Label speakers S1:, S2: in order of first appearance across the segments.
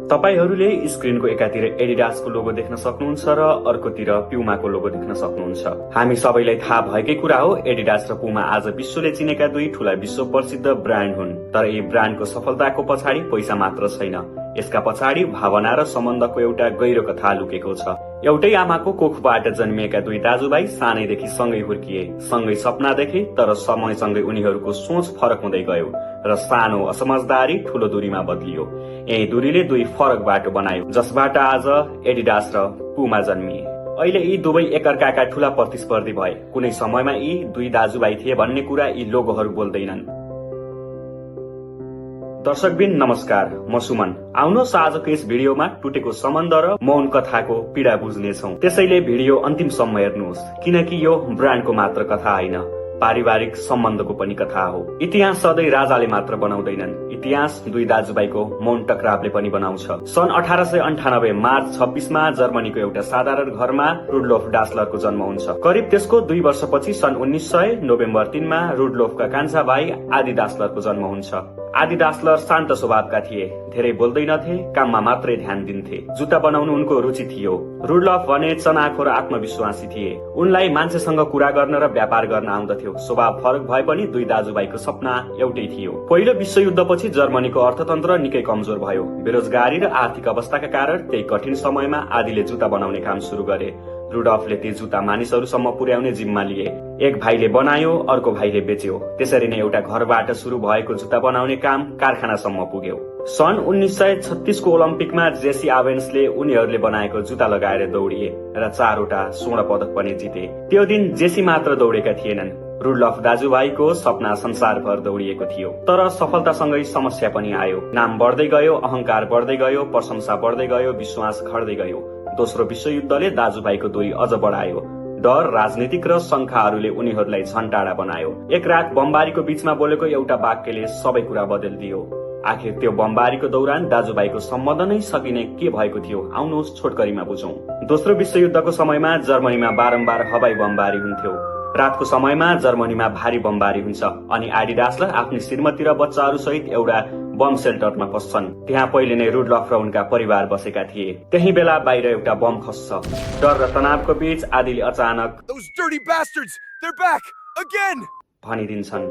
S1: तपाईहरूले स्क्रिनको एकातिर एडिडासको लोगो देख्न सक्नुहुन्छ र अर्कोतिर प्युमाको लोगो देख्न सक्नुहुन्छ। हामी सबैलाई थाहा भएकै कुरा हो, एडिडास र पुमा आज विश्वले चिनेका दुई ठूला विश्व प्रसिद्ध ब्रान्ड हुन्। तर यी ब्रान्डको सफलताको पछाडि पैसा मात्र छैन, यसका पछाडि भावना र सम्बन्धको एउटा गहिरो कथा लुकेको छ। एउटै आमाको कोखबाट जन्मिएका दुई दाजुभाइ सानैदेखि सँगै हुर्किए, सँगै सपना देखे, तर समयसँगै उनीहरूको सोच फरक हुँदै गयो र सानो असमझदारी ठूलो दूरीमा बदलियो। यही दूरीले दुई फरक बाटो बनायो, जसबाट आज एडिडास र पुमा जन्मिए। अहिले यी दुवै एकअर्काका ठूला प्रतिस्पर्धी भए। कुनै समयमा यी दुई दाजुभाइ थिए भन्ने कुरा यी लोगोहरू बोल्दैनन्। दर्शकबिन नमस्कार, म सुमन। आउनुहोस् आजको यस भिडियोमा टुटेको सम्बन्ध र मौन कथाको पीडा बुझ्नेछौं। त्यसैले भिडियो अन्तिमसम्म हेर्नुहोस्, किनकि यो ब्रान्डको मात्र कथा होइन, पारिवारिक सम्बन्धको पनि कथा हो। इतिहास सधैँ राजाले मात्र बनाउँदैनन्, इतिहास दुई दाजुभाइको मौन टकरावले पनि बनाउँछ। सन् 1898 मार्च 26मा जर्मनीको एउटा साधारण घरमा रुडलोफ डासलरको जन्म हुन्छ। करिब त्यसको 2 वर्षपछि सन् 1900 नोभेम्बर 3मा रुडलोफका कान्छा भाइ आदि डासलरको जन्म हुन्छ। आदि डासलर शान्त स्वभावका थिए, धेरै बोल्दैनथे, काममा मात्रै ध्यान दिन्थे। जुत्ता बनाउनु उनको रुचि थियो। रुडलफ भने चनाखो र आत्मविश्वासी थिए। उनलाई मान्छेसँग कुरा गर्न र व्यापार गर्न आउँदथ्यो। स्वभाव फरक भए पनि दुई दाजुभाइको सपना एउटै थियो। पहिलो विश्वयुद्धपछि जर्मनीको अर्थतन्त्र निकै कमजोर भयो। बेरोजगारी र आर्थिक अवस्थाका कारण त्यही कठिन समयमा आदिले जुत्ता बनाउने काम सुरु गरे। रुडोल्फले ती जुत्ता मानिसहरूसम्म पुर्याउने जिम्मा लिए। एक भाइले बनायो, अर्को भाइले बेच्यो। त्यसरी नै एउटा घरबाट सुरु भएको जुत्ता बनाउने काम कारखानासम्म पुग्यो। सन् 1936 को ओलम्पिकमा जेसी आवेन्सले उनीहरूले बनाएको जुत्ता लगाएर दौडिए र 4वटा स्वर्ण पदक पनि जिते। त्यो दिन जेसी मात्र दौडेका थिएनन्, रुडलफ दाजुभाइको सपना संसारभर दौडिएको थियो। तर सफलतासँगै समस्या पनि आयो। नाम बढ्दै गयो, अहंकार बढ्दै गयो, प्रशंसा बढ्दै गयो, विश्वास घट्दै गयो। दोस्रो विश्वयुद्धले दाजुभाइको दूरी अझ बढायो। डर, राजनीतिक र शंकाहरूले उनीहरूलाई झन टाढा बनायो। एक रात बमबारीको बीचमा बोलेको एउटा वाक्यले सबै कुरा बदलिदियो। आखिर त्यो बमबारीको दौरान दाजुभाइको सम्बन्ध नै सकिने के भएको थियो, आउनुहोस् छोटकरीमा बुझौं। दोस्रो विश्वयुद्धको समयमा जर्मनीमा बारम्बार हवाई बमबारी हुन्थ्यो। रातको समयमा जर्मनीमा भारी बमबारी हुन्छ अनि आदि डासलर आफ्नी श्रीमती र बच्चाहरू सहित एउटा बम सेल्टरमा पस्छन्। त्यहाँ पहिले नै रुडलफ र उनका परिवार बसेका थिए। त्यही बेला बाहिर एउटा बम खस्छ। डर र तनावको बीच आदिले अचानक भनिदिन्छन्।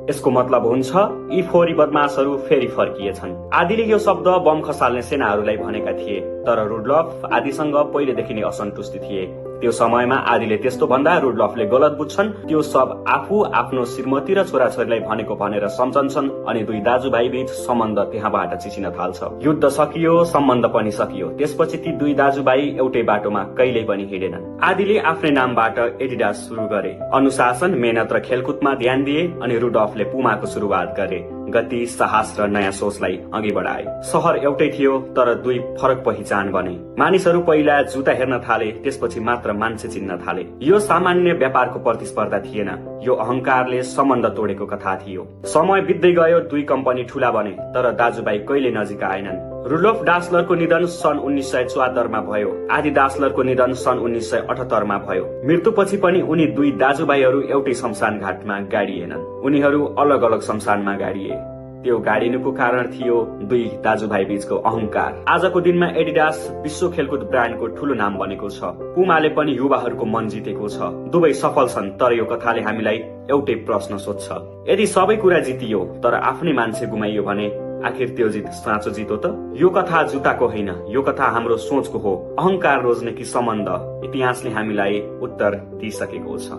S1: यसको मतलब हुन्छ यी फोरी बदमाशहरू फेरि फर्किएछन्। आदिले यो शब्द बम खसाल्ने सेनाहरूलाई भनेका थिए, तर रुडलफ आदिसँग पहिलेदेखि नै असन्तुष्टि थिए। त्यो समयमा आदिले त्यस्तो भन्दा रुडलफले गलत बुझ्छन्। त्यो सब आफू आफ्नो श्रीमती र छोराछोरीलाई भनेको भनेर सम्झन्छन् अनि दुई दाजुभाइ बीच सम्बन्ध त्यहाँबाट चिचिन थाल्छ। युद्ध सकियो, सम्बन्ध पनि सकियो। त्यसपछि ती दुई दाजुभाइ एउटै बाटोमा कहिल्यै पनि हिँडेनन्। आदिले आफ्नै नामबाट एडिडास सुरु गरे। अनुशासन, मेहनत र खेलकुदमा ध्यान दिए अनि रुडलफले पुमाको सुरुवात गरे। गति, साहस र नयाँ सोचलाई अघि बढाए। शहर एउटै थियो, तर दुई फरक पहिचान बने। मानिसहरू पहिला जुत्ता हेर्न थाले, त्यसपछि मात्र मान्छे चिन्न थाले। यो सामान्य व्यापारको प्रतिस्पर्धा थिएन, यो अहंकारले सम्बन्ध तोडेको कथा थियो। समय बित्दै गयो, दुई कम्पनी ठूला बने, तर दाजुभाइ कहिले नजिक आएनन्। रुडोल्फ डासलरको निधन सन् 1974 मा भयो। आदि डासलरको निधन सन् 1978 मा भयो। मृत्युपछि पनि उनी दुई दाजुभाइहरू एउटै शमशान घाटमा गाडिएनन्, उनीहरू अलग अलग शमशानमा गाडिए। त्यो गाडिनुको कारण थियो दुई दाजुभाइ बीचको अहंकार। आजको दिनमा एडिडास विश्व खेलकुद ब्रान्डको ठूलो नाम बनेको छ। पुमाले पनि युवाहरूको मन जितेको छ। दुवै सफल छन्, तर यो कथाले हामीलाई एउटै प्रश्न सोध्छ, यदि सबै कुरा जितियो तर आफ्नै मान्छे गुमाइयो भने आखिर त्यो जित साँचो जित हो त? यो कथा जुत्ताको होइन, यो कथा हाम्रो सोचको हो। अहंकार रोज्ने कि सम्बन्ध? इतिहासले हामीलाई उत्तर दिइसकेको छ।